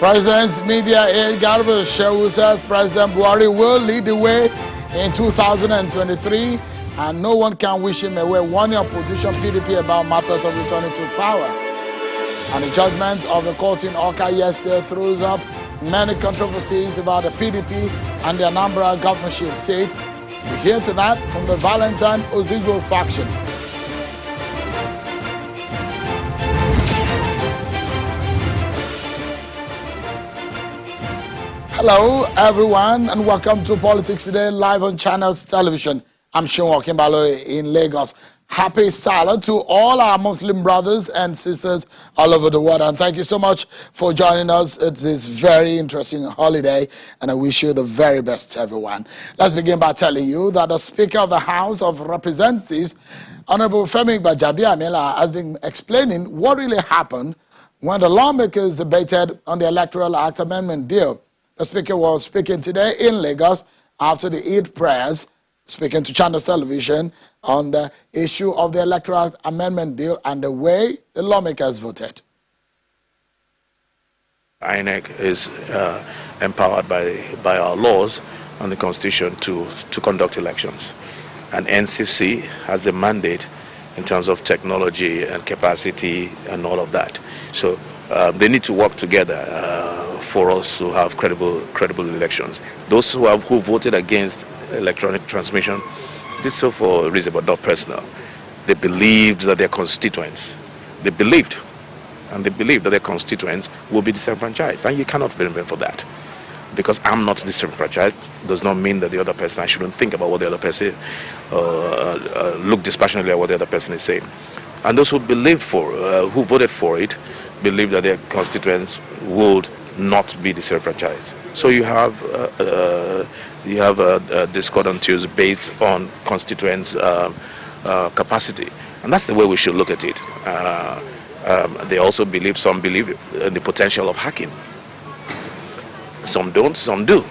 President's media aide Garba Shehu says President Buhari will lead the way in 2023 and no one can wish him away, warning opposition PDP about matters of returning to power. And the judgment of the court in Awka yesterday throws up many controversies about the PDP and the Anambra governorship seat. We hear tonight from the Valentine Ozigbo faction. Hello, everyone, and welcome to Politics Today, live on Channels Television. I'm Sean Kimbalo in Lagos. Happy Salah to all our Muslim brothers and sisters all over the world. And thank you so much for joining us. It's this very interesting holiday, and I wish you the very best, everyone. Let's begin by telling you that the Speaker of the House of Representatives, Honorable Femi Gbajabiamila, has been explaining what really happened when the lawmakers debated on the Electoral Act Amendment Bill. The Speaker was speaking today in Lagos after the Eid prayers, speaking to Channels Television on the issue of the Electoral Amendment Bill and the way the lawmakers voted. INEC is empowered by our laws and the Constitution to conduct elections. And NCC has the mandate in terms of technology and capacity and all of that. So they need to work together for us to have credible elections. Those who voted against electronic transmission did so for a reason, but not personal. They believed that their constituents, that their constituents will be disenfranchised, and you cannot blame them for that. Because I'm not disenfranchised does not mean that the other person, I shouldn't think about what the other person, look dispassionately at what the other person is saying. And those who who voted for it, believe that their constituents would not be disenfranchised. So you have discordances based on constituents' capacity, and that's the way we should look at it. Some believe in the potential of hacking. Some don't, some do.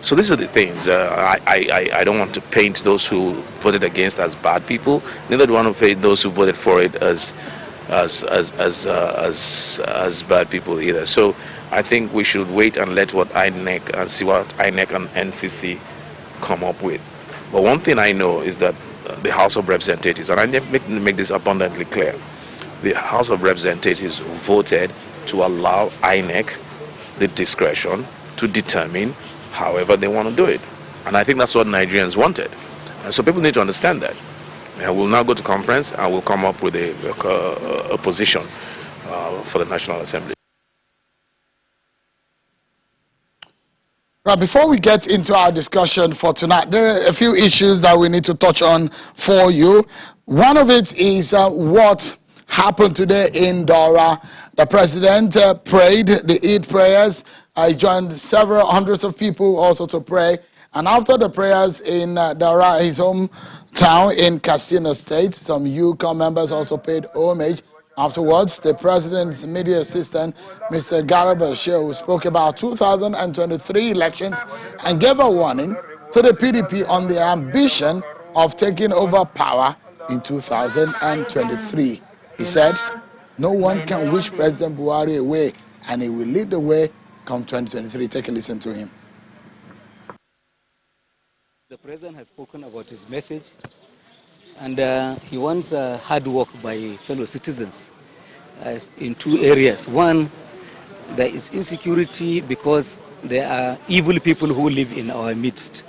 So these are the things. I don't want to paint those who voted against as bad people. Neither do I want to paint those who voted for it as bad people either. So I think we should wait and let what INEC and see what INEC and NCC come up with. But one thing I know is that the House of Representatives, and I make this abundantly clear, the House of Representatives voted to allow INEC the discretion to determine however they want to do it. And I think that's what Nigerians wanted. And so people need to understand that. And we'll now go to conference and we'll come up with a position for the National Assembly. Right, before we get into our discussion for tonight, there are a few issues that we need to touch on for you. One of it is what happened today in Daura. The president prayed the Eid prayers. I joined several hundreds of people also to pray. And after the prayers in Daura, his hometown in Katsina State, some UCOM members also paid homage. Afterwards, the president's media assistant, Mr. Garba Shehu, spoke about 2023 elections and gave a warning to the PDP on the ambition of taking over power in 2023. He said, no one can wish President Buhari away, and he will lead the way come 2023. Take a listen to him. The president has spoken about his message, and he wants hard work by fellow citizens in two areas. One, there is insecurity because there are evil people who live in our midst.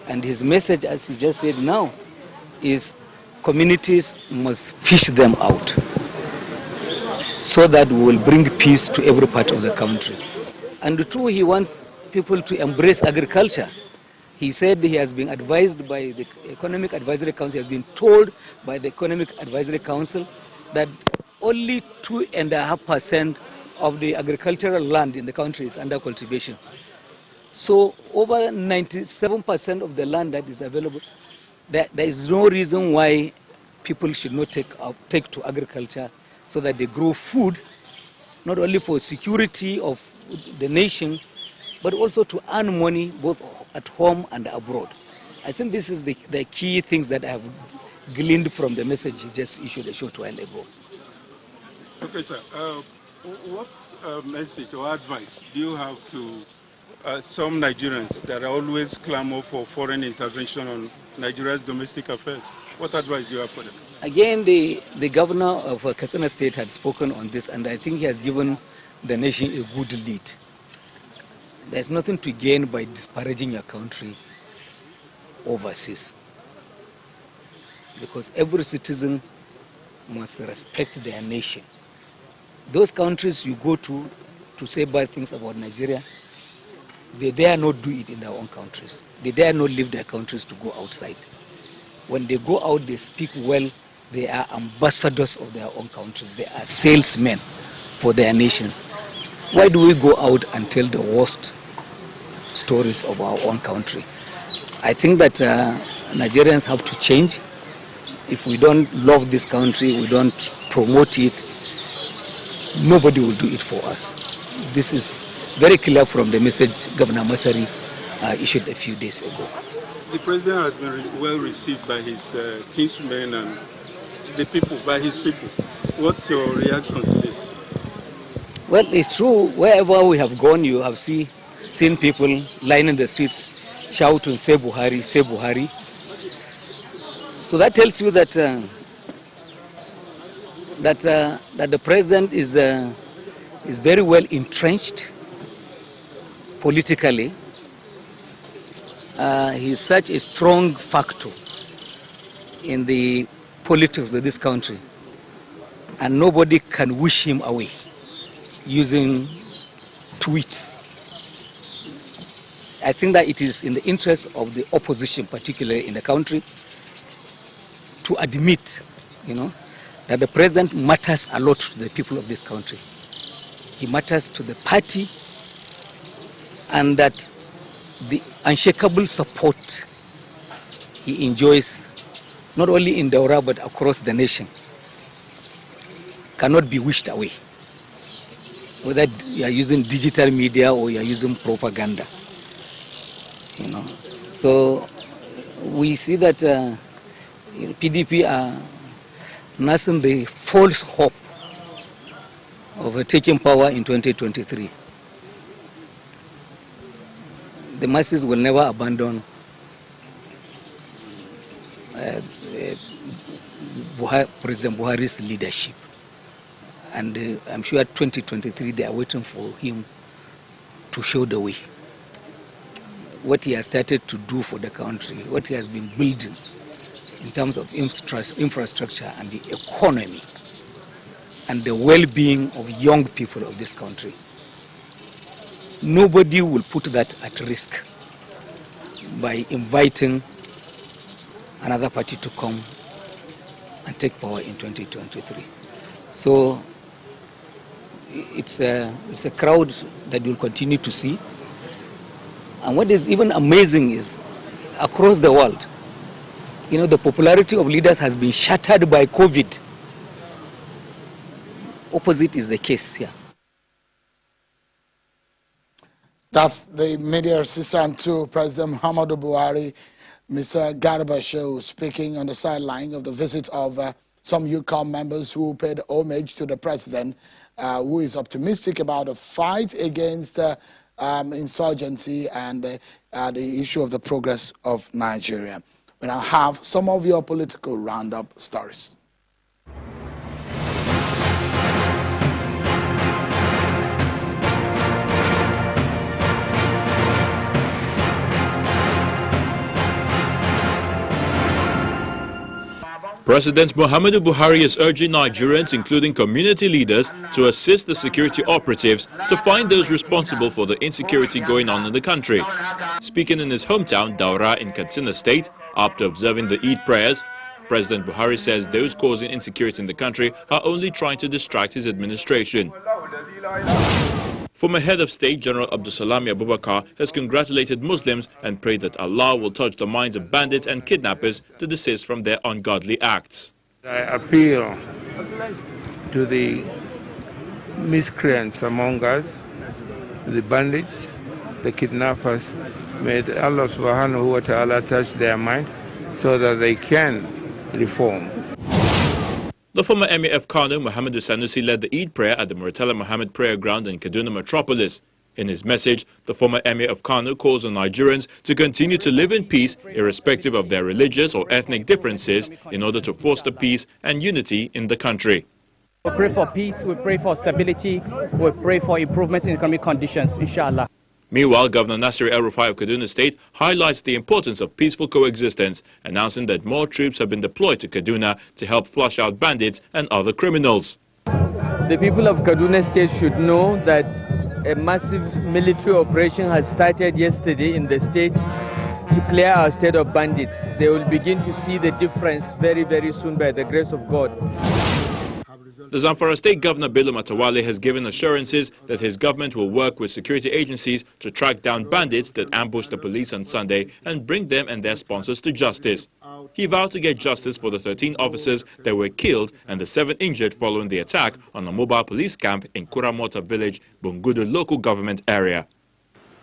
And his message, as he just said now, is communities must fish them out so that we will bring peace to every part of the country. And two, he wants people to embrace agriculture. He said he has been advised by the Economic Advisory Council, he has been told by the Economic Advisory Council that only 2.5% of the agricultural land in the country is under cultivation. So over 97% of the land that is available, there is no reason why people should not take to agriculture so that they grow food, not only for security of the nation, but also to earn money both at home and abroad. I think this is the key things that I have gleaned from the message he just issued a short while ago. Okay, sir. What message or advice do you have to some Nigerians that are always clamor for foreign intervention on Nigeria's domestic affairs? What advice do you have for them? Again, the governor of Katsina State had spoken on this, and I think he has given the nation a good lead. There's nothing to gain by disparaging your country overseas, because every citizen must respect their nation. Those countries you go to say bad things about Nigeria, they dare not do it in their own countries. They dare not leave their countries to go outside. When they go out, they speak well. They are ambassadors of their own countries. They are salesmen for their nations. Why do we go out and tell the worst stories of our own country? I think that Nigerians have to change. If we don't love this country, we don't promote it, nobody will do it for us. This is very clear from the message Governor Masari issued a few days ago. The president has been well received by his kinsmen and the people, by his people. What's your reaction to this? Well, it's true. Wherever we have gone, you have seen people lining the streets, shouting, "Say Buhari, say Buhari." So that tells you that that the president is very well entrenched politically. He is such a strong factor in the politics of this country, and nobody can wish him away using tweets. I think that it is in the interest of the opposition, particularly in the country, to admit, that the president matters a lot to the people of this country. He matters to the party, and that the unshakable support he enjoys, not only in Daura but across the nation, cannot be wished away, whether you are using digital media or you are using propaganda. So we see that PDP are nursing the false hope of taking power in 2023. The masses will never abandon President Buhari's leadership. And I'm sure 2023 they are waiting for him to show the way. What he has started to do for the country, what he has been building in terms of infrastructure and the economy and the well-being of young people of this country. Nobody will put that at risk by inviting another party to come and take power in 2023. So it's a crowd that you'll continue to see. And what is even amazing is, across the world, the popularity of leaders has been shattered by COVID. Opposite is the case here. That's the media assistant to President Muhammadu Buhari, Mr. Garba Shehu, speaking on the sideline of the visit of some UCOM members who paid homage to the president, who is optimistic about the fight against insurgency and the issue of the progress of Nigeria. We now have some of your political roundup stories. President Muhammadu Buhari is urging Nigerians, including community leaders, to assist the security operatives to find those responsible for the insecurity going on in the country. Speaking in his hometown, Daura in Katsina State, after observing the Eid prayers, President Buhari says those causing insecurity in the country are only trying to distract his administration. Former head of state, General Abdulsalami Abubakar, has congratulated Muslims and prayed that Allah will touch the minds of bandits and kidnappers to desist from their ungodly acts. I appeal to the miscreants among us, the bandits, the kidnappers. May Allah subhanahu wa ta'ala touch their mind so that they can reform. The former Emir of Kano, Muhammadu Sanusi, led the Eid prayer at the Murtala Muhammad Prayer Ground in Kaduna Metropolis. In his message, the former Emir of Kano calls on Nigerians to continue to live in peace, irrespective of their religious or ethnic differences, in order to foster peace and unity in the country. We pray for peace, we pray for stability, we pray for improvements in economic conditions, inshallah. Meanwhile, Governor Nasir El-Rufai of Kaduna State highlights the importance of peaceful coexistence, announcing that more troops have been deployed to Kaduna to help flush out bandits and other criminals. The people of Kaduna State should know that a massive military operation has started yesterday in the state to clear our state of bandits. They will begin to see the difference very, very soon by the grace of God. The Zamfara State Governor Bello Matawale has given assurances that his government will work with security agencies to track down bandits that ambushed the police on Sunday and bring them and their sponsors to justice. He vowed to get justice for the 13 officers that were killed and the 7 injured following the attack on a mobile police camp in Kuramota village, Bungudu local government area.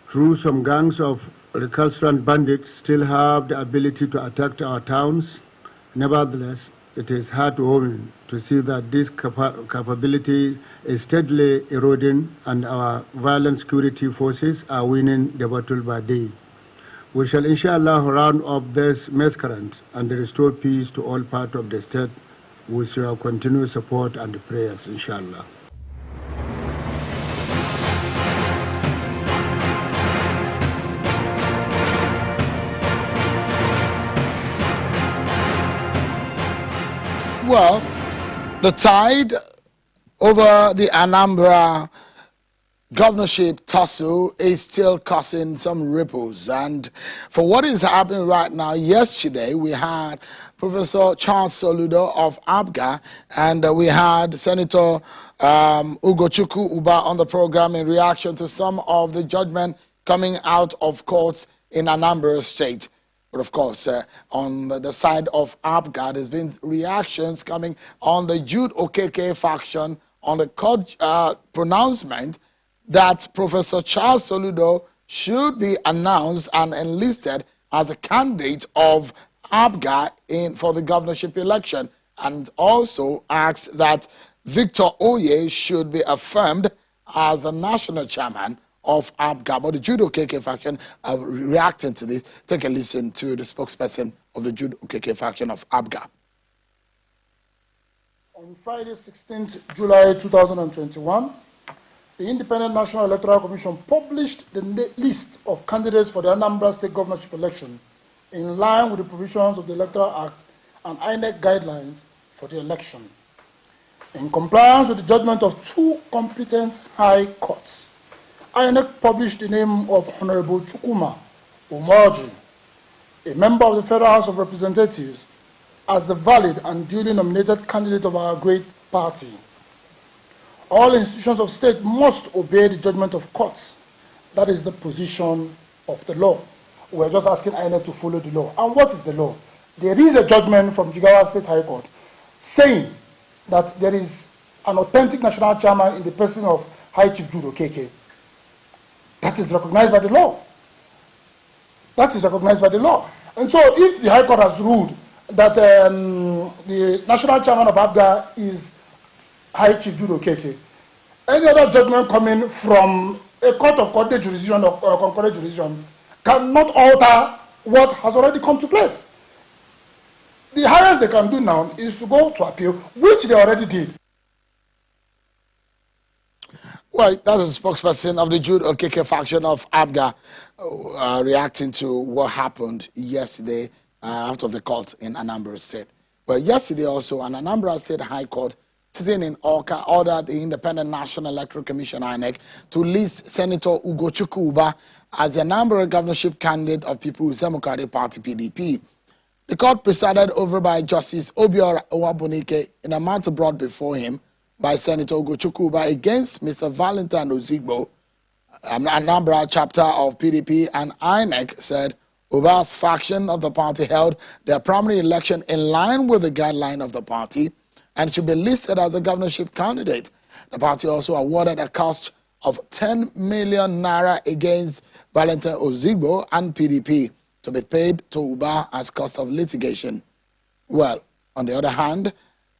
True, some gangs of recalcitrant bandits still have the ability to attack our towns. Nevertheless, it is heartwarming to see that this capability is steadily eroding and our violent security forces are winning the battle by day. We shall inshallah round up this masquerade and restore peace to all parts of the state with your continued support and prayers, inshallah. Well, the tide over the Anambra governorship tussle is still causing some ripples. And for what is happening right now, yesterday we had Professor Charles Soludo of ABGA and we had Senator Ugochukwu Uba on the program in reaction to some of the judgment coming out of courts in Anambra State. But of course, on the side of ABGA, there's been reactions coming on the Jude Okeke faction on the court pronouncement that Professor Charles Soludo should be announced and enlisted as a candidate of ABGA for the governorship election, and also asks that Victor Oye should be affirmed as the national chairman of ABGA. But the Jude Okeke faction are reacting to this. Take a listen to the spokesperson of the Jude Okeke faction of ABGA. On Friday, 16th July 2021, the Independent National Electoral Commission published the list of candidates for the Anambra State governorship election in line with the provisions of the Electoral Act and INEC guidelines for the election. In compliance with the judgment of 2 competent high courts, INEC published the name of Honorable Chukwuma Umoji, a member of the Federal House of Representatives, as the valid and duly nominated candidate of our great party. All institutions of state must obey the judgment of courts. That is the position of the law. We're just asking INEC to follow the law. And what is the law? There is a judgment from Jigawa State High Court saying that there is an authentic national chairman in the person of High Chief Jude Okeke. That is recognized by the law. That is recognized by the law. And so if the High Court has ruled that the national chairman of ABGA is High Chief Jude Okeke, any other judgment coming from a court of coordinate jurisdiction or concurrent jurisdiction cannot alter what has already come to place. The highest they can do now is to go to appeal, which they already did. Well, that's the spokesperson of the Jude Okeke faction of ABGA reacting to what happened yesterday out of the court in Anambra State. Well, yesterday also, an Anambra State High Court sitting in Awka ordered the Independent National Electoral Commission, INEC, to list Senator Ugochukwu Uba as the Anambra governorship candidate of People's Democratic Party, PDP. The court presided over by Justice Obiora Owabonike in a matter brought before him by Senator Ugochukwu Uba against Mr. Valentine Ozigbo, Anambra chapter of PDP, and INEC said Uba's faction of the party held their primary election in line with the guideline of the party and should be listed as the governorship candidate. The party also awarded a cost of 10 million naira against Valentine Ozigbo and PDP to be paid to Uba as cost of litigation. Well, on the other hand,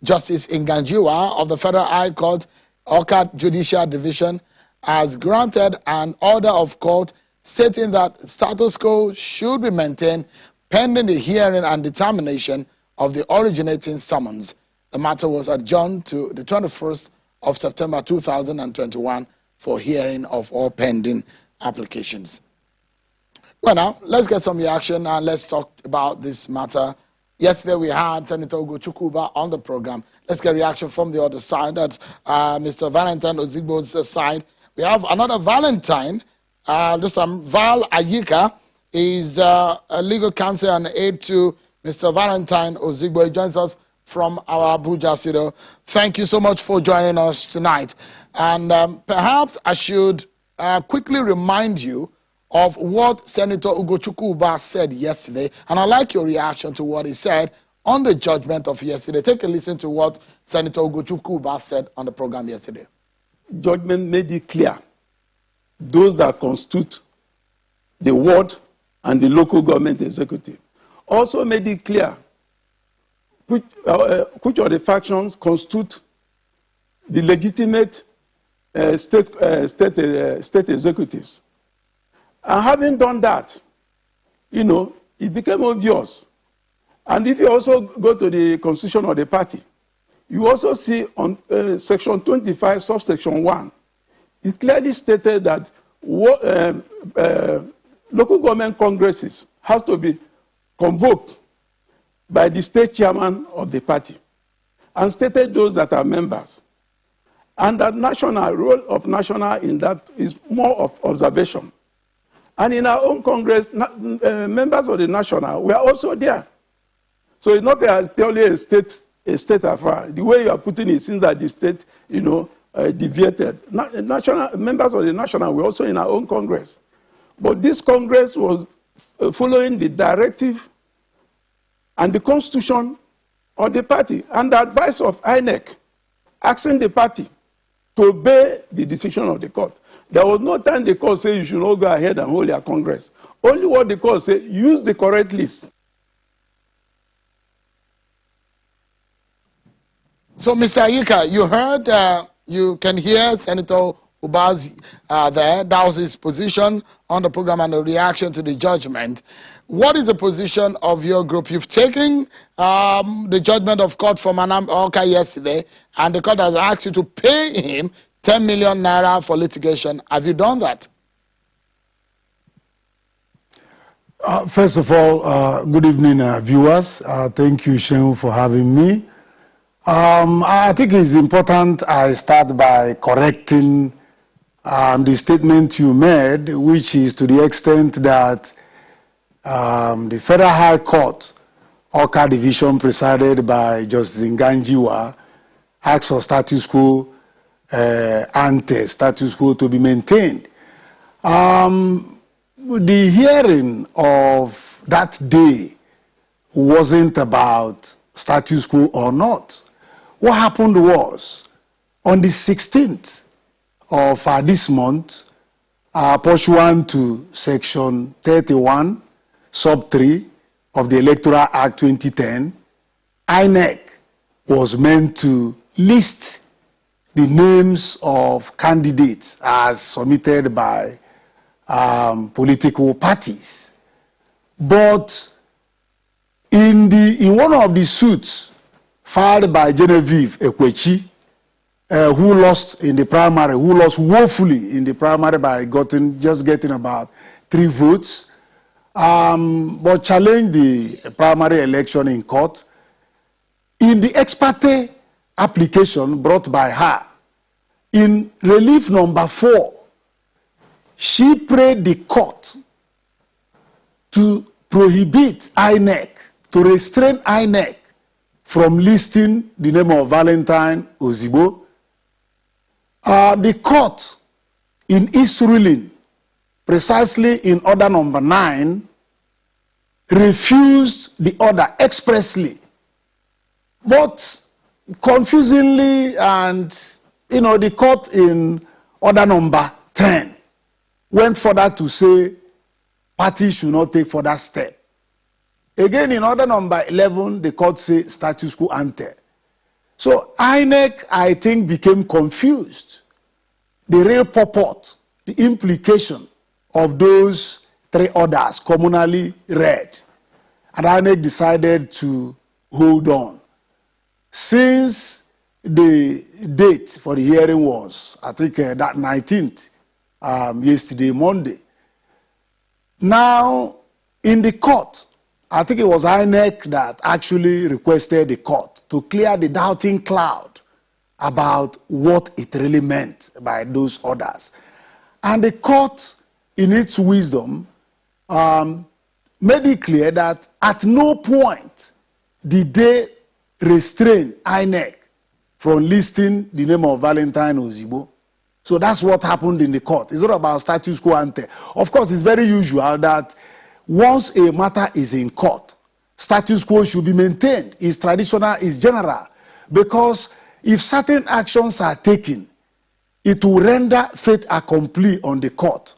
Justice Nganjiwa of the Federal High Court, Awka Judicial Division, has granted an order of court stating that status quo should be maintained pending the hearing and determination of the originating summons. The matter was adjourned to the 21st of September 2021 for hearing of all pending applications. Well, now, let's get some reaction and let's talk about this matter. Yesterday, we had Senator Ugo Chukwuba on the program. Let's get reaction from the other side. That's Mr. Valentine Ozigbo's side. We have another Valentine. This time, Val Ayika is a legal counsel and aide to Mr. Valentine Ozigbo. He joins us from our Abuja studio. Thank you so much for joining us tonight. And perhaps I should quickly remind you of what Senator Ugo Chukwuba said yesterday. And I'd like your reaction to what he said on the judgment of yesterday. Take a listen to what Senator Ugo Chukwuba said on the program yesterday. Judgment made it clear those that constitute the ward and the local government executive. Also made it clear which of the factions constitute the legitimate state executives. And having done that, you know, it became obvious. And if you also go to the constitution of the party, you also see on section 25, subsection 1, it clearly stated that local government congresses has to be convoked by the state chairman of the party and stated those that are members. And the national role of national in that is more of observation. And in our own Congress, members of the national were also there. So it's not purely a state affair. The way you are putting it seems that the state, you know, deviated. National members of the national were also in our own Congress. But this Congress was following the directive and the constitution of the party and the advice of INEC, asking the party to obey the decision of the court. There was no time the court said you should not go ahead and hold your Congress. Only what the court said, use the correct list. So, Mr. Ayika, you heard, you can hear Senator Ubaz there. That was his position on the program and the reaction to the judgment. What is the position of your group? You've taken the judgment of court from Anambra yesterday, and the court has asked you to pay him 10 million naira for litigation. Have you done that? First of all, good evening, viewers. Thank you, Shehu, for having me. I think it's important I start by correcting the statement you made, which is to the extent that the Federal High Court, Awka Division, presided by Justice Nganjiwa, asked for status quo ante, status quo to be maintained. The hearing of that day wasn't about status quo or not. What happened was, on the 16th of this month, pursuant to section 31, sub 3 of the Electoral Act 2010, INEC was meant to list the names of candidates as submitted by political parties. But in one of the suits filed by Genevieve Ekwechi, who lost in the primary, who lost woefully in the primary by just getting about 3 votes, but challenged the primary election in court. In the ex parte application brought by her, in relief number 4, she prayed the court to prohibit INEC, to restrain INEC from listing the name of Valentine Ozigbo. The court, in its ruling, precisely in order number 9, refused the order expressly. But confusingly, and the court in order number 10 went further to say parties should not take further step. Again, in order number 11, the court said status quo ante. So INEC, I think, became confused. The real purport, the implication of those 3 orders commonly read. And INEC decided to hold on. Since the date for the hearing was, I think, that 19th, yesterday, Monday. Now, in the court, I think it was INEC that actually requested the court to clear the doubting cloud about what it really meant by those orders. And the court, in its wisdom, made it clear that at no point did they restrain INEC from listing the name of Valentine Ozigbo. So that's what happened in the court. It's not about status quo ante. Of course, it's very usual that once a matter is in court, status quo should be maintained. It's traditional, it's general. Because if certain actions are taken, it will render fait accompli on the court.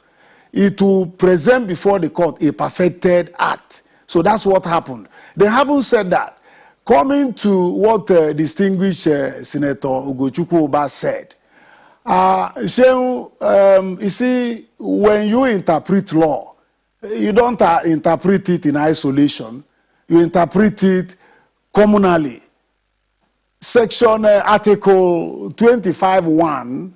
It will present before the court a perfected act. So that's what happened. They haven't said that. Coming to what distinguished Senator Ugochukwu Oba said, you see, when you interpret law, you don't interpret it in isolation. You interpret it communally. Section Article 25(1),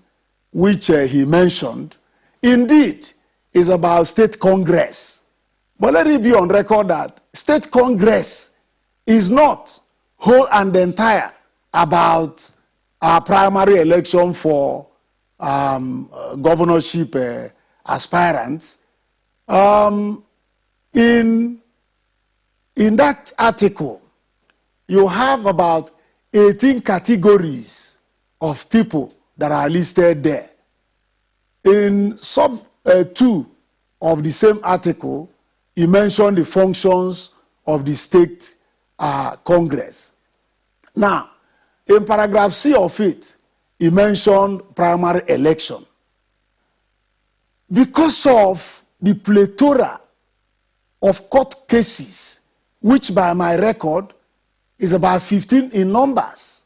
which he mentioned, indeed is about state congress. But let it be on record that state congress is not whole and entire about our primary election for governorship aspirants. In that article, you have about 18 categories of people that are listed there. In sub 2 of the same article, he mentioned the functions of the state Congress. Now, in paragraph C of it, he mentioned primary election. Because of the plethora of court cases, which by my record is about 15 in numbers,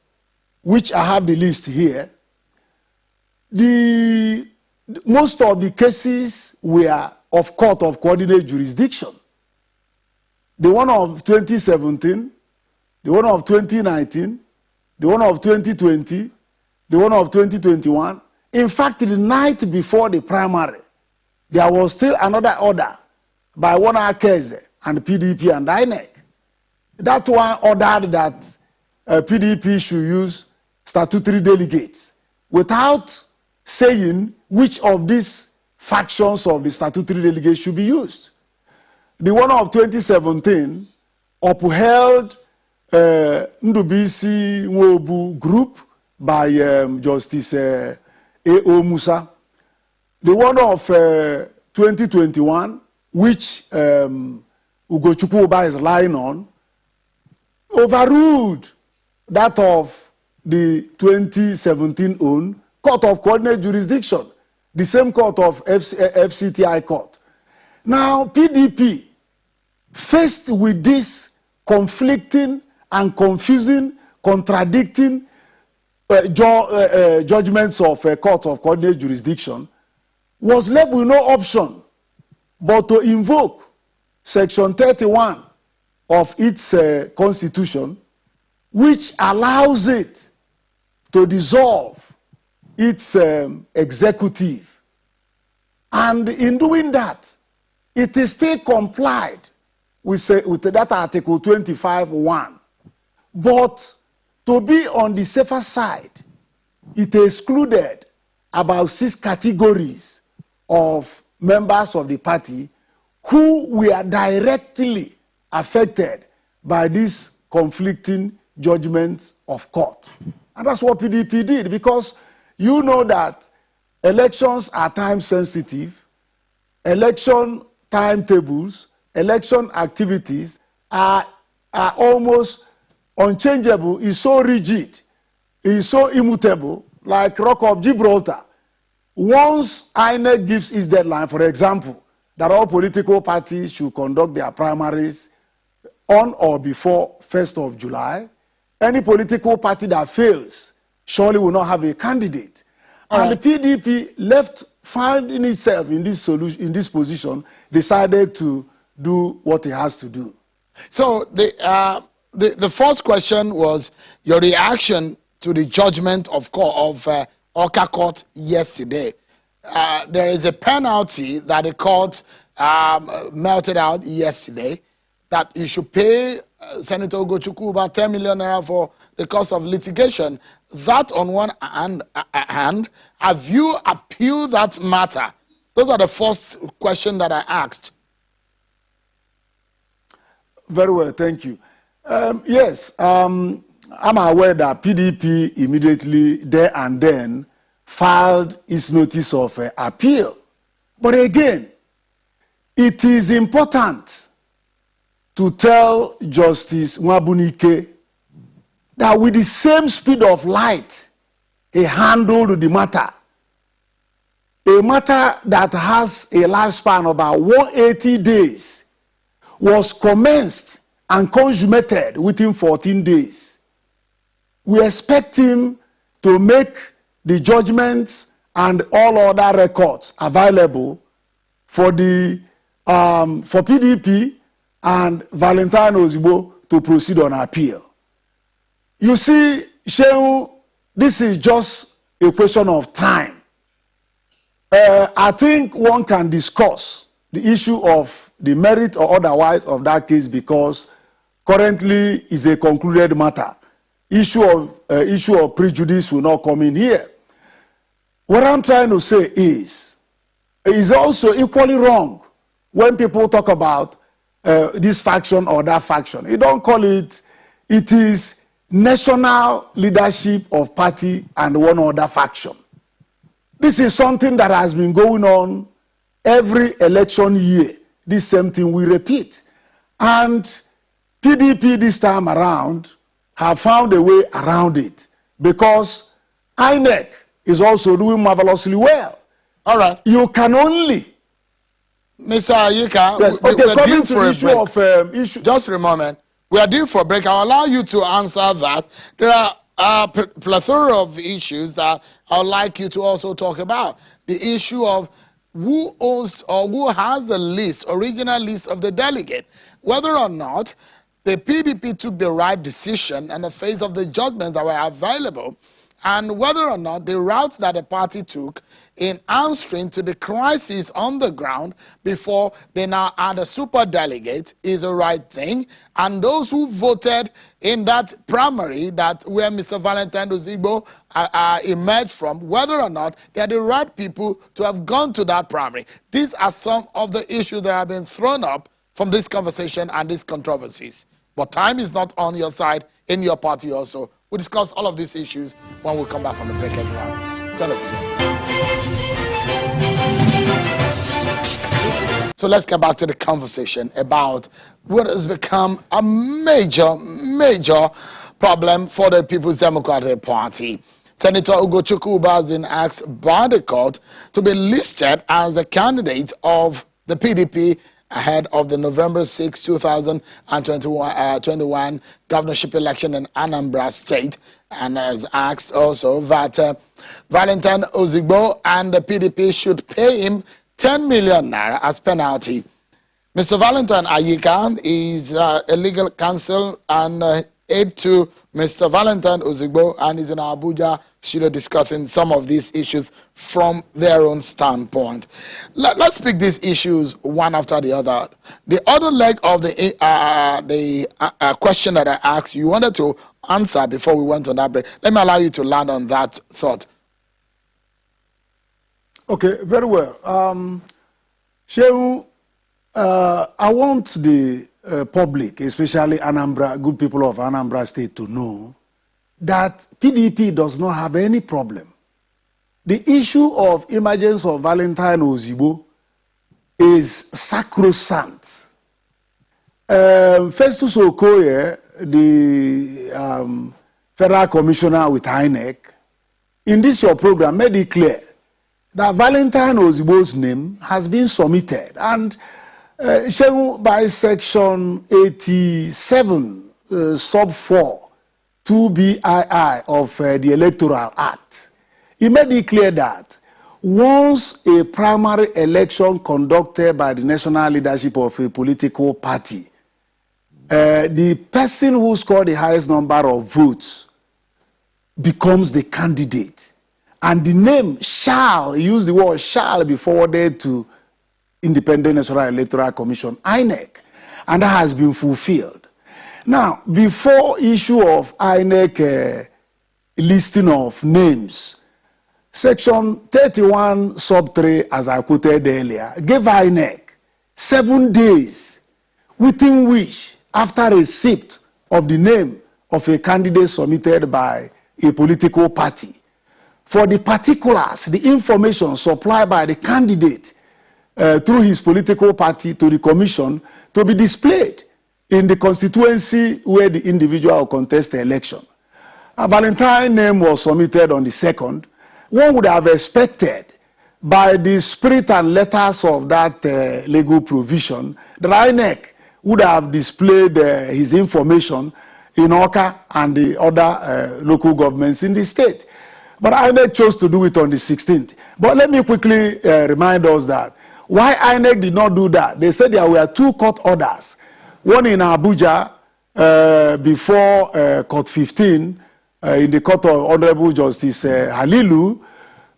which I have the list here, most of the cases were of court of coordinate jurisdiction. The one of 2017, the one of 2019, the one of 2020, the one of 2021. In fact, the night before the primary, there was still another order by one Akeze and PDP and INEC. That one ordered that PDP should use statutory delegates without saying which of these factions of the statutory delegates should be used. The one of 2017 upheld Ndubisi Nwobu group by Justice A.O. Musa. The one of 2021, which Ugochukwu Oba is relying on, overruled that of the 2017 own Court of Coordinate Jurisdiction, the same court of FCTI court. Now, PDP, faced with this conflicting and confusing, contradicting judgments of a court of coordinate jurisdiction, was left with no option but to invoke Section 31 of its constitution, which allows it to dissolve its executive. And in doing that, it is still complied with that Article 25(1). But to be on the safer side, it excluded about 6 categories of members of the party who were directly affected by these conflicting judgments of court. And that's what PDP did, because you know that elections are time sensitive, election timetables, election activities are almost unchangeable, is so rigid, is so immutable, like Rock of Gibraltar. Once INEC gives its deadline, for example, that all political parties should conduct their primaries on or before 1st of July, any political party that fails surely will not have a candidate. And the PDP, left finding itself in this solution, in this position, decided to do what it has to do. So the first question was your reaction to the judgment of Awka Court yesterday. There is a penalty that the court melted out yesterday that you should pay Senator Ugochukwu about 10 million naira for the cost of litigation. That on one hand, have you appealed that matter? Those are the first question that I asked. Very well, thank you. Yes, I'm aware that PDP immediately there and then filed its notice of appeal. But again, it is important to tell Justice Nwabunike that with the same speed of light he handled the matter, a matter that has a lifespan of about 180 days, was commenced and consummated within 14 days. We expect him to make the judgments and all other records available for the for PDP and Valentine Ozigbo to proceed on appeal. You see, Shehu, this is just a question of time. I think one can discuss the issue of the merit or otherwise of that case because currently is a concluded matter. Issue of prejudice will not come in here. What I'm trying to say is, it is also equally wrong when people talk about this faction or that faction. You don't call it, it is national leadership of party and one other faction. This is something that has been going on every election year. This same thing we repeat. And PDP this time around have found a way around it because INEC is also doing marvelously well. All right. You can only... Mr. Ayika, yes. Okay, coming to the issue of... Just a moment. We are due for a break. I'll allow you to answer that. There are a plethora of issues that I would like you to also talk about. The issue of who owns or who has the list, original list of the delegate. Whether or not the PDP took the right decision in the face of the judgments that were available, and whether or not the route that the party took in answering to the crisis on the ground before they now add a super delegate is a right thing. And those who voted in that primary that where Mr. Valentine Ozigbo emerged from, whether or not they are the right people to have gone to that primary. These are some of the issues that have been thrown up from this conversation and these controversies. But time is not on your side, in your party also. We'll discuss all of these issues when we come back from the break, everyone. Tell us again. So let's get back to the conversation about what has become a major problem for the People's Democratic Party. Senator Ugochukwu has been asked by the court to be listed as the candidate of the PDP ahead of the November 6, 2021 governorship election in Anambra State, and has asked also that Valentine Ozigbo and the PDP should pay him 10 million naira as penalty. Mr. Valentine Ayika is a legal counsel and aide to Mr. Valentine Ozigbo, and is in Abuja studio discussing some of these issues from their own standpoint. Let's pick these issues one after the other. The other leg of the question that I asked you wanted to answer before we went on that break. Let me allow you to land on that thought. Okay, very well. Shehu, I want the public, especially Anambra, good people of Anambra State, to know that PDP does not have any problem. The issue of emergence of Valentine Ozigbo is sacrosanct. Festus Okoye, the federal commissioner with INEC, in this your program made it clear that Valentine Ozigbo's name has been submitted, and by section 87 sub 4 2BII of the Electoral Act, it made it clear that once a primary election conducted by the national leadership of a political party, the person who scored the highest number of votes becomes the candidate. And the name shall, use the word shall, be forwarded to Independent National Electoral Commission, INEC. And that has been fulfilled. Now, before issue of INEC listing of names, Section 31 sub 3, as I quoted earlier, gave INEC 7 days within which, after receipt of the name of a candidate submitted by a political party, for the particulars, the information supplied by the candidate through his political party to the commission to be displayed in the constituency where the individual will contest the election. A Valentine's name was submitted on the 2nd. One would have expected, by the spirit and letters of that legal provision, that INEC would have displayed his information in Oka and the other local governments in the state. But INEC chose to do it on the 16th. But let me quickly remind us that why INEC did not do that. They said there were 2 court orders, one in Abuja before Court 15, in the court of Honorable Justice Halilu,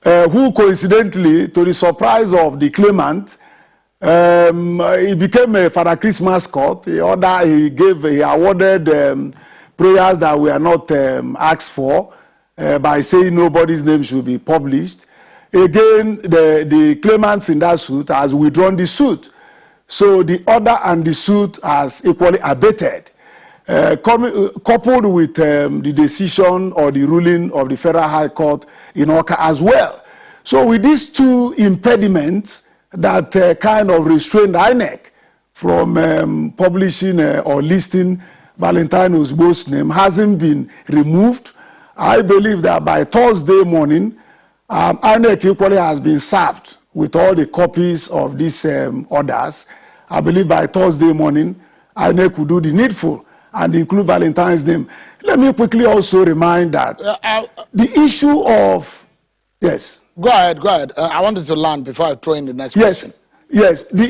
who coincidentally, to the surprise of the claimant, he became a Father Christmas court. He awarded prayers that were not asked for by saying nobody's name should be published. Again, the claimants in that suit has withdrawn the suit. So the order and the suit has equally abated. Coupled with the decision or the ruling of the Federal High Court in Oka as well. So with these 2 impediments that kind of restrained INEC from publishing or listing Valentine Ozugbo's name hasn't been removed, I believe that by Thursday morning, INEC equally has been served with all the copies of these orders. I believe by Thursday morning, INEC will do the needful and include Valentine's name. Let me quickly also remind that the issue of, yes. Go ahead. I wanted to land before I throw in the next question. Yes, the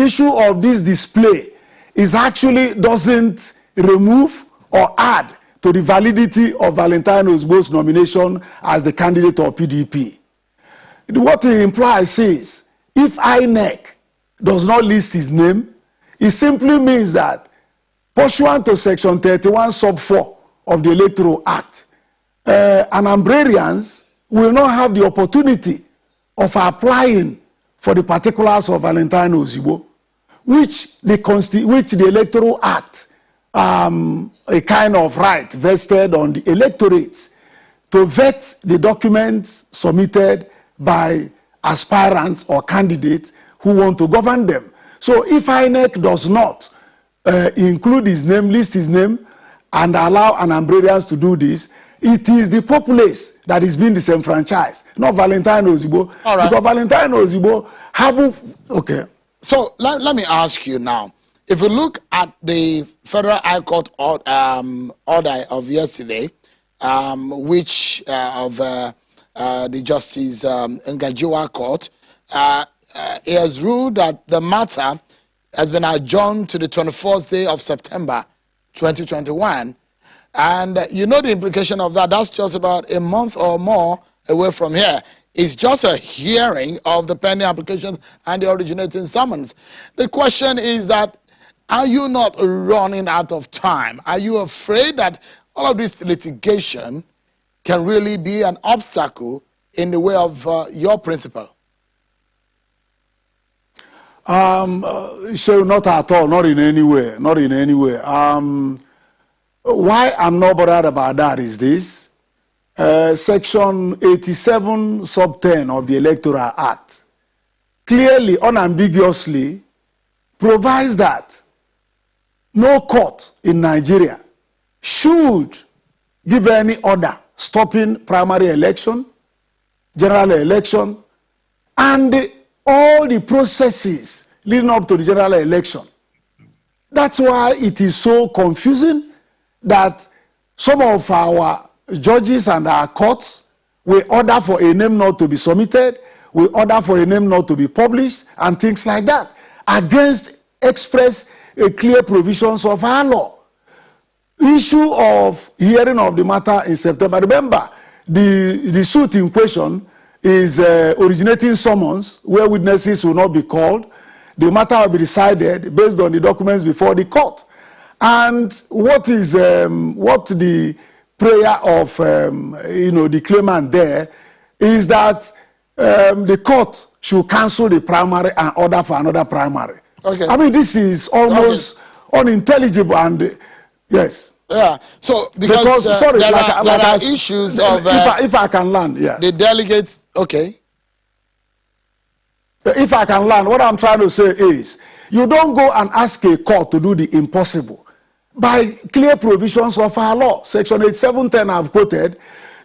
issue of this display is actually doesn't remove or add to the validity of Valentine Ozugbo's nomination as the candidate of PDP. What it implies is, if INEC does not list his name, it simply means that pursuant to Section 31 sub 4 of the Electoral Act, Anambrarians will not have the opportunity of applying for the particulars of Valentine Ozugbo, which the Electoral Act, a kind of right vested on the electorate to vet the documents submitted by aspirants or candidates who want to govern them. So if INEC does not include his name, list his name, and allow Anambrarians to do this, it is the populace that is being disenfranchised, not Valentine Ozugbo. All right. Because Valentine Ozugbo haven't. Okay. So let me ask you now. If you look at the Federal High Court order of yesterday, which of the Justice Ngajiwa Court, he has ruled that the matter has been adjourned to the 24th day of September 2021. And you know the implication of that. That's just about a month or more away from here. It's just a hearing of the pending applications and the originating summons. The question is that, are you not running out of time? Are you afraid that all of this litigation can really be an obstacle in the way of your principle? So not at all, not in any way, not in any way. Why I'm not bothered about that is this. Section 87 sub 10 of the Electoral Act clearly, unambiguously provides that no court in Nigeria should give any order stopping primary election, general election, and all the processes leading up to the general election. That's why it is so confusing that some of our judges and our courts will order for a name not to be submitted, will order for a name not to be published, and things like that, against express clear provisions of our law. Issue of hearing of the matter in September. Remember, the suit in question is originating summons where witnesses will not be called. The matter will be decided based on the documents before the court. And what is what the prayer of the claimant there is that the court should cancel the primary and order for another primary. Okay. I mean, this is almost unintelligible and yes. Yeah. So because sorry, there are issues of if I can land, yeah. The delegates. Okay. If I can land, what I'm trying to say is, you don't go and ask a court to do the impossible. By clear provisions of our law, Section 8710 I've quoted,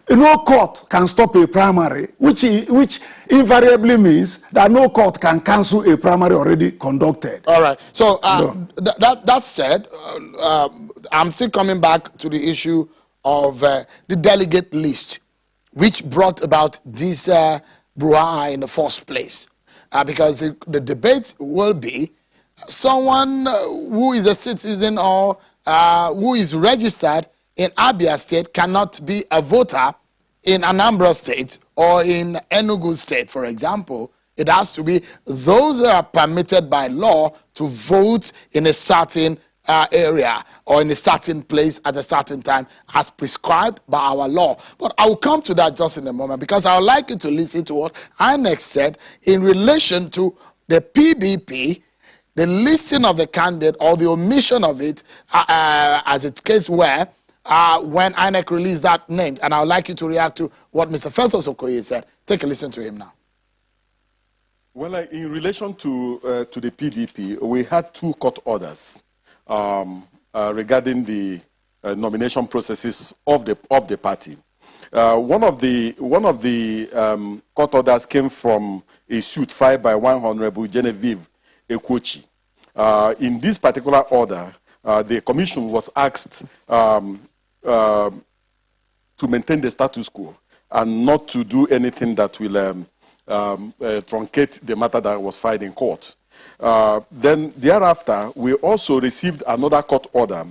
no court can stop a primary, which invariably means that no court can cancel a primary already conducted. All right. So that said, I'm still coming back to the issue of the delegate list, which brought about this brouhaha in the first place. Because the debate will be someone who is a citizen or who is registered in Abia State cannot be a voter in Anambra State or in Enugu State, for example. It has to be those that are permitted by law to vote in a certain area or in a certain place at a certain time as prescribed by our law. But I will come to that just in a moment, because I would like you to listen to what INEC said in relation to the PDP, the listing of the candidate or the omission of it as a case where when INEC released that name. And I would like you to react to what Mr. Festus Okoye said. Take a listen to him now. Well, in relation to the PDP, we had two court orders regarding the nomination processes of the party. One of the court orders came from a suit filed by one Honorable Genevieve Ekwochi. In this particular order, the commission was asked to maintain the status quo and not to do anything that will truncate the matter that was filed in court. Then thereafter, we also received another court order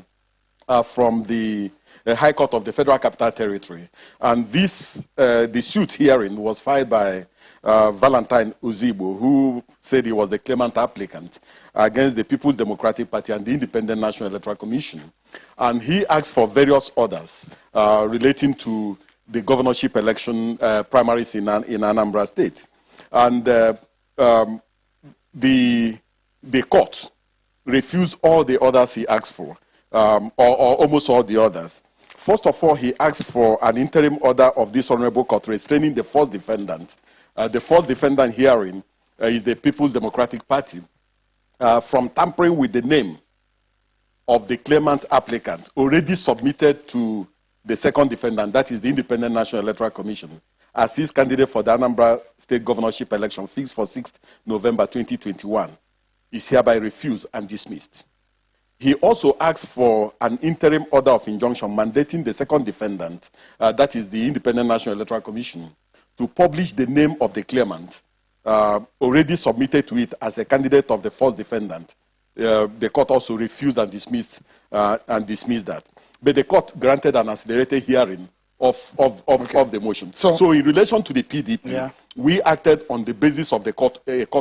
from the High Court of the Federal Capital Territory. And this, the suit hearing was filed by Valentine Ozigbo, who said he was the claimant applicant against the People's Democratic Party and the Independent National Electoral Commission. And he asked for various orders relating to the governorship election primaries in Anambra State. And the court refused all the orders he asked for, or almost all the orders. First of all, he asked for an interim order of this honorable court restraining the first defendant. The first defendant hearing is the People's Democratic Party from tampering with the name of the claimant applicant already submitted to the second defendant, that is the Independent National Electoral Commission, as his candidate for the Anambra State governorship election fixed for 6th November 2021, is hereby refused and dismissed. He also asked for an interim order of injunction mandating the second defendant, that is the Independent National Electoral Commission, to publish the name of the claimant already submitted to it as a candidate of the first defendant. The court also refused and dismissed that. But the court granted an accelerated hearing of the motion. So in relation to the PDP, we acted on the basis of the court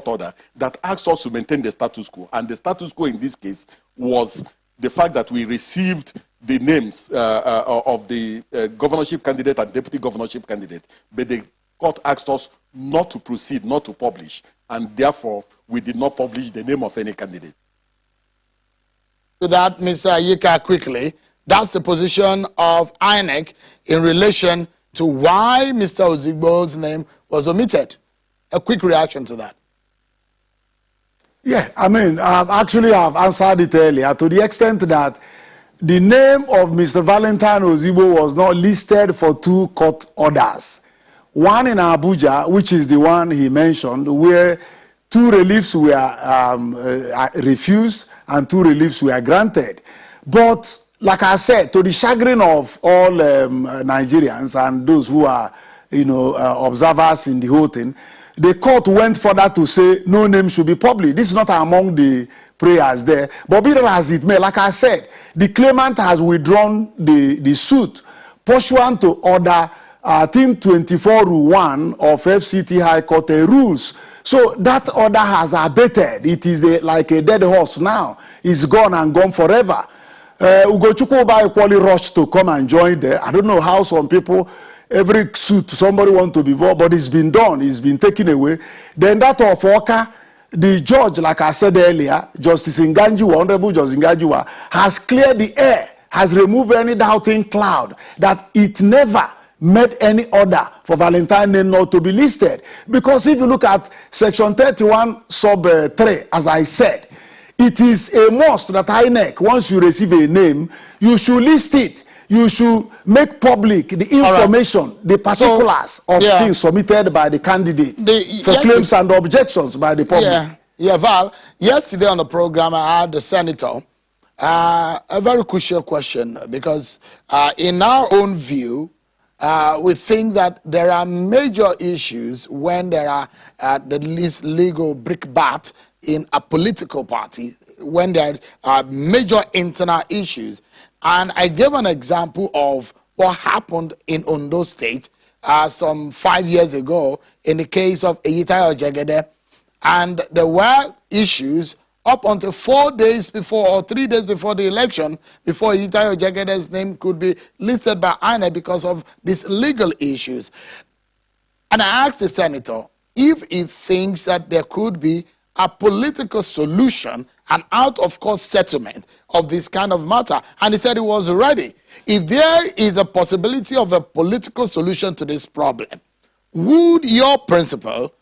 order that asked us to maintain the status quo. And the status quo in this case was the fact that we received the names of the governorship candidate and deputy governorship candidate. But the court asked us not to proceed, not to publish. And therefore, we did not publish the name of any candidate. To that, Mr. Ayika, quickly, that's the position of INEC in relation to why Mr. Ozigbo's name was omitted. A quick reaction to that. Yeah, I mean, I've answered it earlier to the extent that the name of Mr. Valentine Ozigbo was not listed for two court orders. One in Abuja, which is the one he mentioned, where two reliefs were refused and two reliefs were granted. But like I said, to the chagrin of all Nigerians and those who are, observers in the whole thing, the court went further to say no name should be published. This is not among the prayers there. But be that as it may, like I said, the claimant has withdrawn the suit pursuant to order, I think 24 Rule 1 of FCT High Court rules. So that order has abated. It is like a dead horse now. It's gone and gone forever. Ugochukwu equally rushed to come and join there. I don't know how some people, every suit, somebody want to be involved, but it's been done. It's been taken away. Then that of Oka, the judge, like I said earlier, Justice Nganjuwa, Honorable Justice Nganjuwa, has cleared the air, has removed any doubting cloud that it never made any order for Valentine name not to be listed. Because if you look at Section 31 sub 3, as I said, it is a must that INEC, once you receive a name, you should list it. You should make public the information, the particulars of things submitted by the candidate for claims and objections by the public. Yeah, Val, yesterday on the program I had the senator, a very crucial question, because in our own view, we think that there are major issues when there are the least legal brickbat in a political party, when there are major internal issues. And I gave an example of what happened in Ondo State some 5 years ago in the case of Eyitayo Jegede. And there were issues up until 4 days before or 3 days before the election, before Eyitayo Jegede's name could be listed by INEC because of these legal issues. And I asked the senator if he thinks that there could be a political solution, an out-of-court settlement of this kind of matter. And he said he was ready. If there is a possibility of a political solution to this problem, would your principal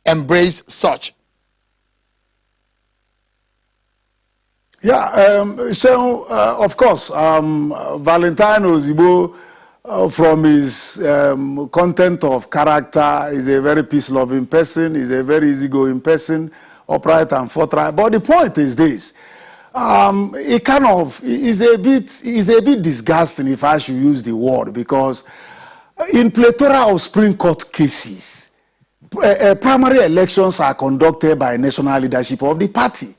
embrace such? Yeah, so of course, Valentine Ozibo, from his content of character, is a very peace-loving person, is a very easygoing person, upright and forthright. But the point is this: it kind of is a bit disgusting, if I should use the word, because in plethora of Supreme Court cases, primary elections are conducted by national leadership of the party.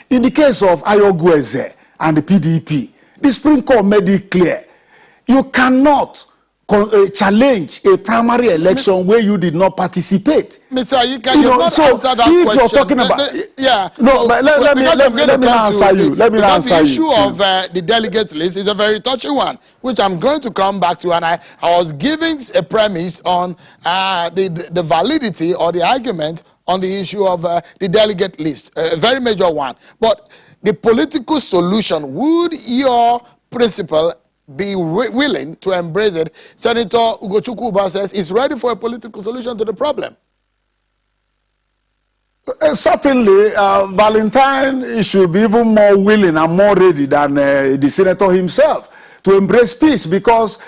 In the case of Ayogweze and the PDP, the Supreme Court made it clear you cannot challenge a primary election where you did not participate. Mr. Ayika, you not so answer that if question. You're talking about, no, but let me answer you. Let me answer you. The issue of the delegate list is a very touchy one, which I'm going to come back to, and I was giving a premise on the validity or the argument on the issue of the delegate list, a very major one. But the political solution, would your principal be willing to embrace it? Senator Ugochukwu says he's ready for a political solution to the problem. Certainly, Valentine should be even more willing and more ready than the senator himself to embrace peace, because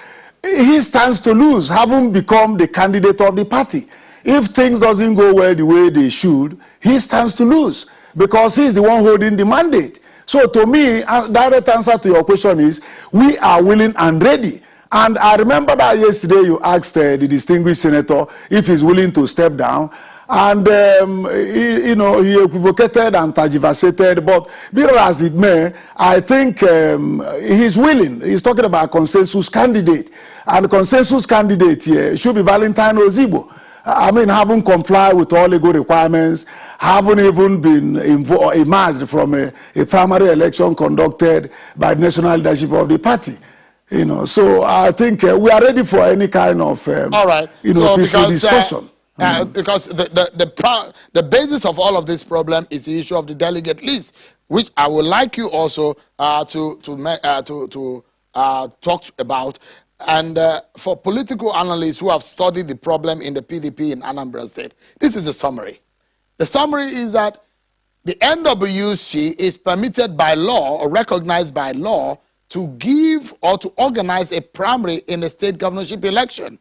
he stands to lose, having become the candidate of the party. If things doesn't go well the way they should, he stands to lose, because he's the one holding the mandate. So to me, direct answer to your question is, we are willing and ready. And I remember that yesterday you asked the distinguished senator if he's willing to step down. And, he equivocated and tergiversated. But be it as it may, I think he's willing. He's talking about a consensus candidate. And the consensus candidate here should be Valentine Ozibo. I mean, having complied with all legal requirements, haven't even been emerged from a primary election conducted by the national leadership of the party. So I think we are ready for any kind of peaceful discussion. Because the basis of all of this problem is the issue of the delegate list, which I would like you also to talk about. And for political analysts who have studied the problem in the PDP in Anambra State, this is the summary. The summary is that the NWC is permitted by law or recognized by law to give or to organize a primary in a state governorship election.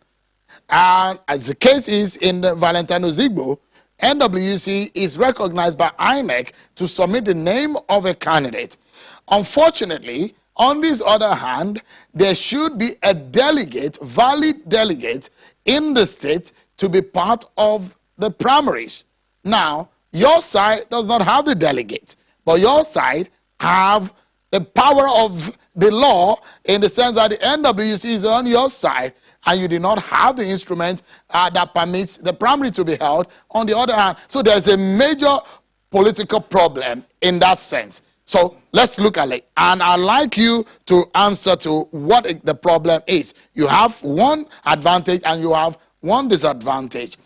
And as the case is in the Valentine Ozibo, NWC is recognized by INEC to submit the name of a candidate. Unfortunately, On this other hand, there should be a delegate, valid delegate in the state to be part of the primaries. Now, your side does not have the delegate, but your side have the power of the law in the sense that the NWC is on your side and you did not have the instrument that permits the primary to be held on the other hand. So there's a major political problem in that sense. So let's look at it. And I'd like you to answer to what the problem is. You have one advantage and you have one disadvantage.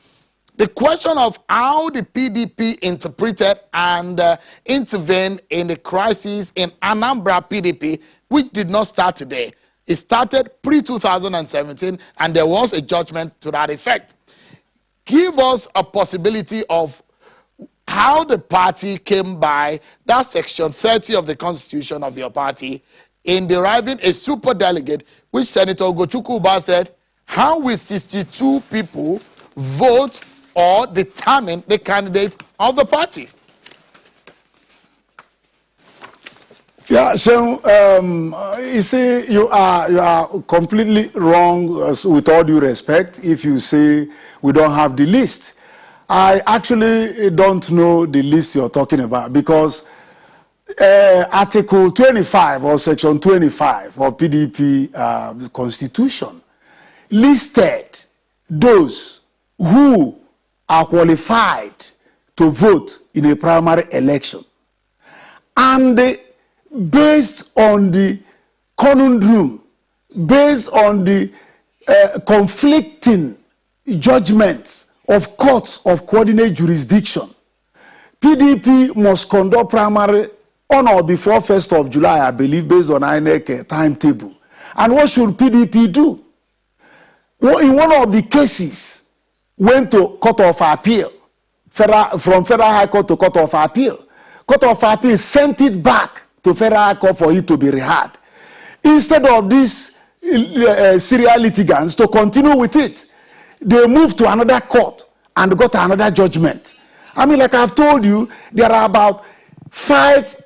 The question of how the PDP interpreted and intervened in the crisis in Anambra PDP, which did not start today. It started pre-2017 and there was a judgment to that effect. Give us a possibility of how the party came by that section 30 of the constitution of your party in deriving a super delegate, which Senator Ugochukwu said, how will 62 people vote or determine the candidate of the party? Yeah, so you see, you are completely wrong, with all due respect, if you say we don't have the list. I actually don't know the list you're talking about because Article 25 or Section 25 of PDP constitution listed those who are qualified to vote in a primary election. And based on the conundrum, based on the conflicting judgments of courts of coordinate jurisdiction, PDP must conduct primary on or before 1st of July, I believe, based on INEC timetable. And what should PDP do? Well, in one of the cases, went to Court of Appeal, from Federal High Court to Court of Appeal. Court of Appeal sent it back to Federal High Court for it to be reheard. Instead of these serial litigants to continue with it, they moved to another court and got another judgment. I mean, like I've told you, there are about 5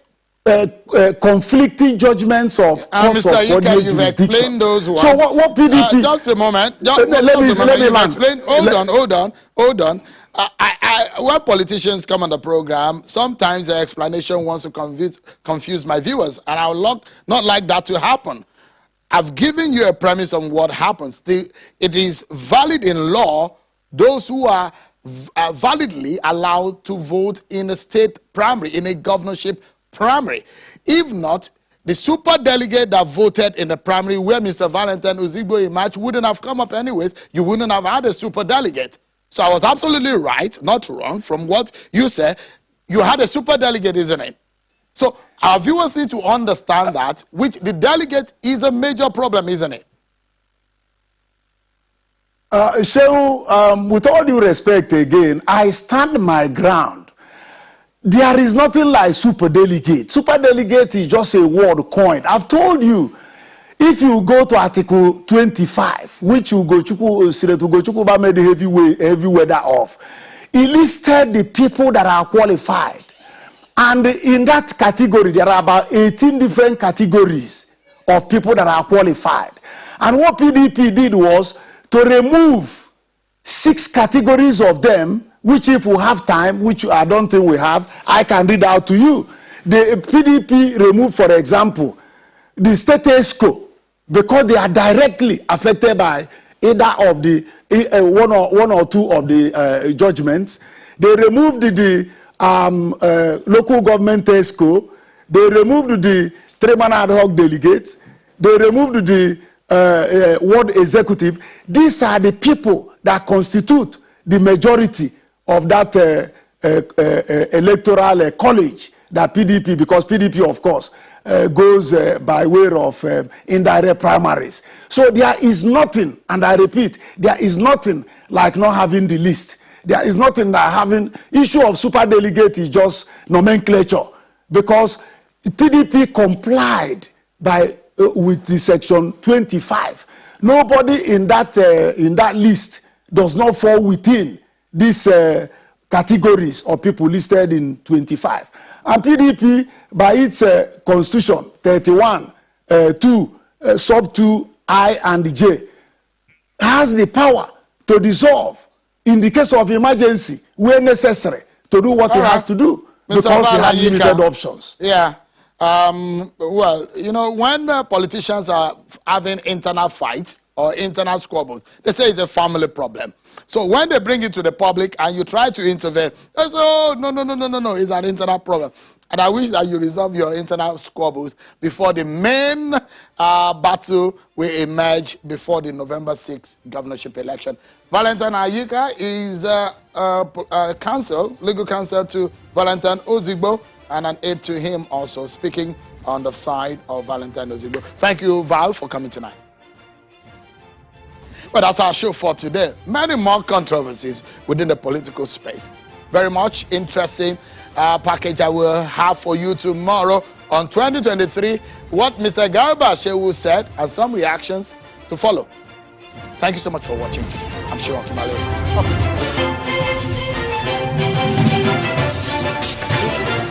conflicting judgments of courts of coordinate jurisdiction. Those ones. So what PDP? Just a moment. Let me land. Hold on. When politicians come on the program, sometimes the explanation wants to confuse my viewers, and I would not like that to happen. I've given you a premise on what happens. It is valid in law, those who are validly allowed to vote in a state primary, in a governorship primary. If not, the super delegate that voted in the primary where Mr. Valentine Uzigbo emerged wouldn't have come up anyways. You wouldn't have had a super delegate. So I was absolutely right, not wrong, from what you said. You had a super delegate, isn't it? So our viewers need to understand that, which the delegate is a major problem, isn't it? With all due respect again, I stand my ground. There is nothing like super delegate. Super delegate is just a word coined. I've told you, if you go to Article 25, which Ugochukwu made heavy weather of, it listed the people that are qualified. And in that category, there are about 18 different categories of people that are qualified. And what PDP did was to remove 6 categories of them, which if we have time, which I don't think we have, I can read out to you. The PDP removed, for example, the status quo, because they are directly affected by either of the one or two of the judgments. They removed the local government ESCO, they removed the 3-man ad hoc delegates, they removed the ward executive. These are the people that constitute the majority of that electoral college that PDP, because PDP, of course, goes by way of indirect primaries. So there is nothing, and I repeat, there is nothing like not having the list. There is nothing that having issue of super delegate is just nomenclature, because PDP complied with the Section 25. Nobody in that list does not fall within these categories of people listed in 25. And PDP, by its constitution 31, sub 2, I, and J, has the power to dissolve in the case of emergency where necessary to do what he has to do, because he had limited options. Yeah. Well, you know, when politicians are having internal fights or internal squabbles, they say it's a family problem. So when they bring it to the public and you try to intervene, they say, oh, no, it's an internal problem. And I wish that you resolve your internal squabbles before the main battle will emerge before the November 6th governorship election. Valentine Ayika is legal counsel to Valentine Ozigbo, and an aide to him also, speaking on the side of Valentine Ozigbo. Thank you, Val, for coming tonight. But that's our show for today. Many more controversies within the political space. Very much interesting package I will have for you tomorrow on 2023. What Mr. Garba Shehu said and some reactions to follow. Thank you so much for watching. I'm Shiroki Male.